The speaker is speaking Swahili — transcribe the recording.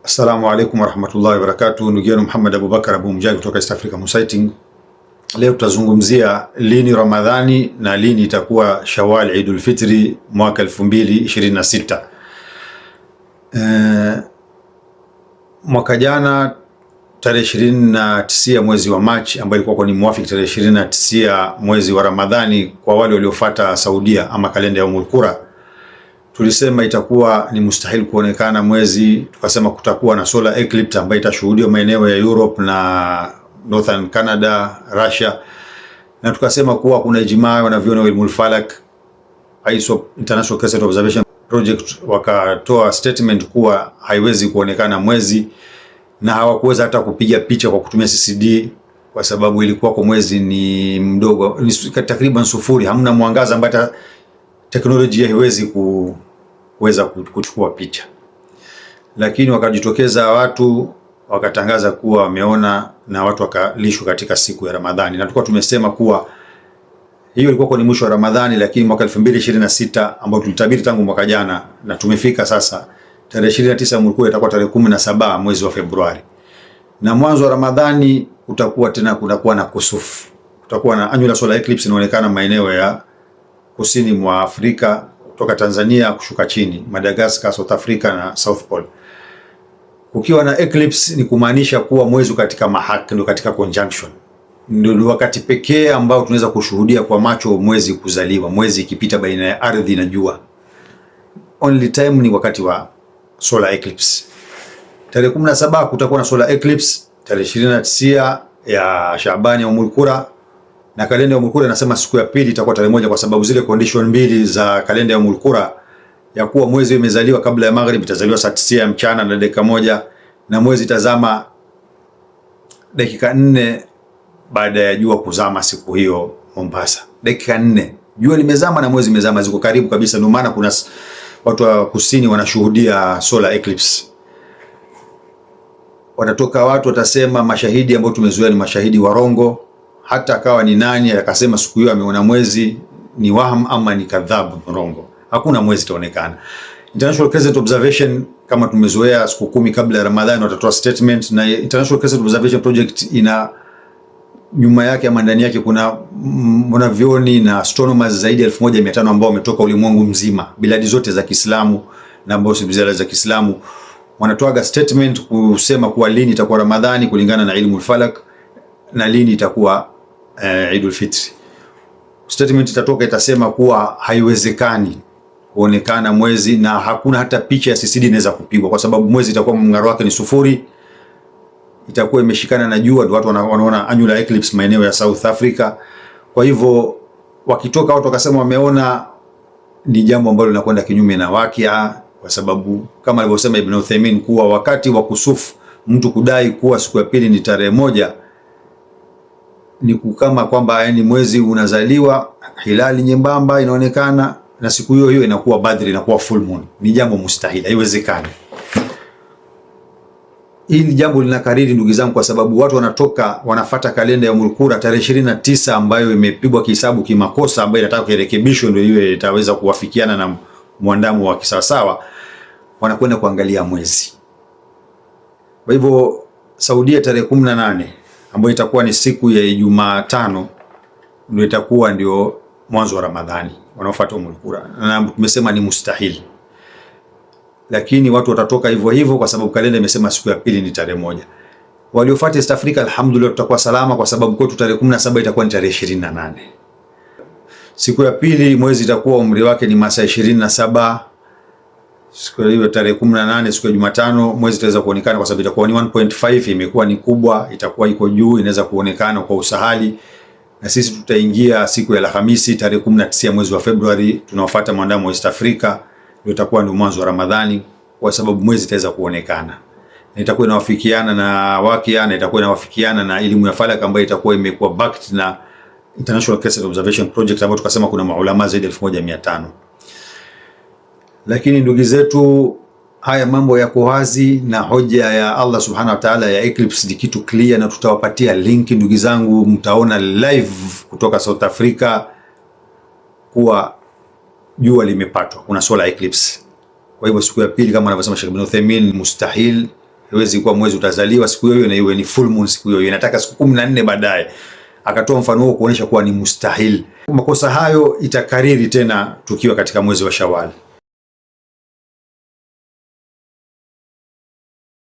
Assalamu alaikum warahmatullahi wabarakatuh. Ndugu yenu Muhammad Abubakar Abu Mujahid kutoka East Africa Sighting. Leo tutazungumzia lini Ramadhani na lini itakuwa Shawwal Eidul Fitri mwaka 2026. Mwaka jana tarehe 29 mwezi wa Machi, ambayo ilikuwa ni muafiki tarehe 29 mwezi wa Ramadhani kwa wale waliofuata Saudia ama kalenda ya Ummul Qura, tulisema itakuwa ni mustahil kuonekana mwezi. Tukasema kutakuwa na solar eclipse ambayo itashuhudiwa maeneo ya Europe na Northern Canada, Russia, na tukasema kuwa kuna ijmaa wanavyona Ilmul Falak, ISO International Crescent Observation Project, wakatoa statement kuwa haiwezi kuonekana mwezi, na hawakuweza hata kupiga picha kwa kutumia CCD kwa sababu ilikuwa kwa mwezi ni mdogo, ni takriban sufuri, hamna mwangaza ambaye teknolojia haiwezi kuweza kuchukua picha. Lakini wakajitokeza watu wakatangaza kuwa wameona, na watu wakalishwa katika siku ya Ramadhani, na tulikuwa tumesema kuwa hiyo ilikuwa ni mwisho wa Ramadhani, lakini mwaka 2026 ambao tulitabiri tangu mwaka jana, na tumefika sasa tarehe 29 Ummul Qura itakuwa tarehe 17 mwezi wa Februari, na mwanzo wa Ramadhani utakuwa tena kunakuwa na kusufu, kutakuwa na annular solar eclipse inaonekana maeneo ya kusini mwa Afrika kutoka Tanzania kushuka chini, Madagascar, South Africa na South Pole. Kukiwa na eclipse ni kumaanisha kuwa mwezi katika mahak, ndio katika conjunction, ndio wakati pekee ambao tunaweza kushuhudia kwa macho mwezi kuzaliwa, mwezi ikipita baina ya ardhi na jua. Only time ni wakati wa solar eclipse. Tarehe 17 kutakuwa na solar eclipse, tarehe 29 ya Shaabani ya Ummul Qura, na kalenda ya Ummul Qura inasema siku ya pili itakuwa tarehe 1 kwa sababu zile condition mbili za kalenda ya Ummul Qura ya kuwa mwezi umezaliwa kabla ya maghrib, itazaliwa saa 9 ya mchana na dakika 1, na mwezi tazama dakika 4 baada ya jua kuzama siku hiyo Mombasa. Dakika 4 jua limezama na mwezi umezama, ziko karibu kabisa. Ndio maana kuna watu wa kusini wanashuhudia solar eclipse. Watatoka watu watasema mashahidi ambao tumezoea ni mashahidi warongo, hata akawa ni nani akasema siku hiyo ameona mwezi, ni waham ama ni kadhabu rongo. Hakuna mwezi itaonekana. International Crescent Observation kama tumezoea siku 10 kabla ya Ramadhani watatoa statement, na International Crescent Observation Project ina nyuma yake ama ndani yake kuna wanavyoni na astronomers zaidi ya 1500 ambao wametoka ulimwengu mzima, biladi zote za Kiislamu na ambao si biladi za Kiislamu, wanatoa statement kusema kuwa lini itakuwa Ramadhani kulingana na Ilmul Falak na lini itakuwa Eidul Fitri. Statement itatoka itasema kuwa haiwezekani kuonekana mwezi, na hakuna hata picha ya CCD inaweza kupigwa kwa sababu mwezi itakuwa mng'aro wake ni sufuri, itakuwa imeshikana na jua. Watu wanaona annular eclipse maeneo ya South Africa. Kwa hivyo wakitoka watu wakasema wameona, ni jambo ambalo linakwenda kinyume na wakia, kwa sababu kama alivyosema Ibn Uthaymeen kuwa wakati wa kusufu mtu kudai kuwa siku ya pili ni tarehe 1 ni kama kwamba yani mwezi unazaliwa, hilali nyembamba inaonekana na siku hiyo hiyo inakuwa Badri, inakuwa full moon. Ni jambo mustahili, haiwezekani. Hili jambo linakariri ndugu zangu, kwa sababu watu wanatoka wanafata kalenda ya Ummul Qura tarehe 29 ambayo imepigwa kihesabu kimakosa, ambayo inataka kurekebishwa ndio iwe itaweza kuwafikiana na mwandamo wa kisawasawa, wanakwenda kuangalia mwezi. Kwa hivyo Saudia tarehe 18 ambayo itakuwa ni siku ya Jumatano ndio itakuwa ndio mwanzo wa Ramadhani wanaofuata Ummul Qura, na tumesema ni mustahili, lakini watu watatoka hivyo hivyo kwa sababu kalenda imesema siku ya pili ni tarehe 1. Waliofuata East Africa alhamdulillah tutakuwa salama, kwa sababu kwetu tarehe 17 itakuwa ni tarehe 28. Siku ya pili mwezi itakuwa umri wake ni masaa 27. Siku hiyo tarehe 18 siku ya Jumatano mwezi itaweza kuonekana kwa sababu itakuwa ni 1.5, imekuwa ni kubwa, itakuwa iko juu, inaweza kuonekana kwa usahali. Na sisi tutaingia siku ya Alhamisi tarehe 19 mwezi wa Februari, tunaofuata mwandamo wa East Africa, ndio itakuwa ni mwanzo wa Ramadhani, kwa sababu mwezi itaweza kuonekana na itakuwa inawafikiana na wakia, na itakuwa inawafikiana na elimu ya falak ambayo itakuwa imekuwa backed na International Crescent Observation Project, ambayo tukasema kuna maulama zaidi ya 1500. Lakini ndugu zetu, haya mambo yako wazi, na hoja ya Allah subhanahu wa ta'ala ya eclipse ni kitu clear, na tutawapatia link ndugu zangu, mtaona live kutoka South Africa kuwa jua limepatwa, kuna solar eclipse. Kwa hivyo siku ya pili kama anavyosema Sheikh Ibn Uthaymeen mustahil, Haiwezi kuwa mwezi utazaliwa siku hiyo na iwe ni full moon siku hiyo. Inataka siku 14 baadaye. Akatoa mfano huo kuonyesha kuwa ni mustahil. Makosa hayo itakariri tena tukiwa katika mwezi wa Shawwal.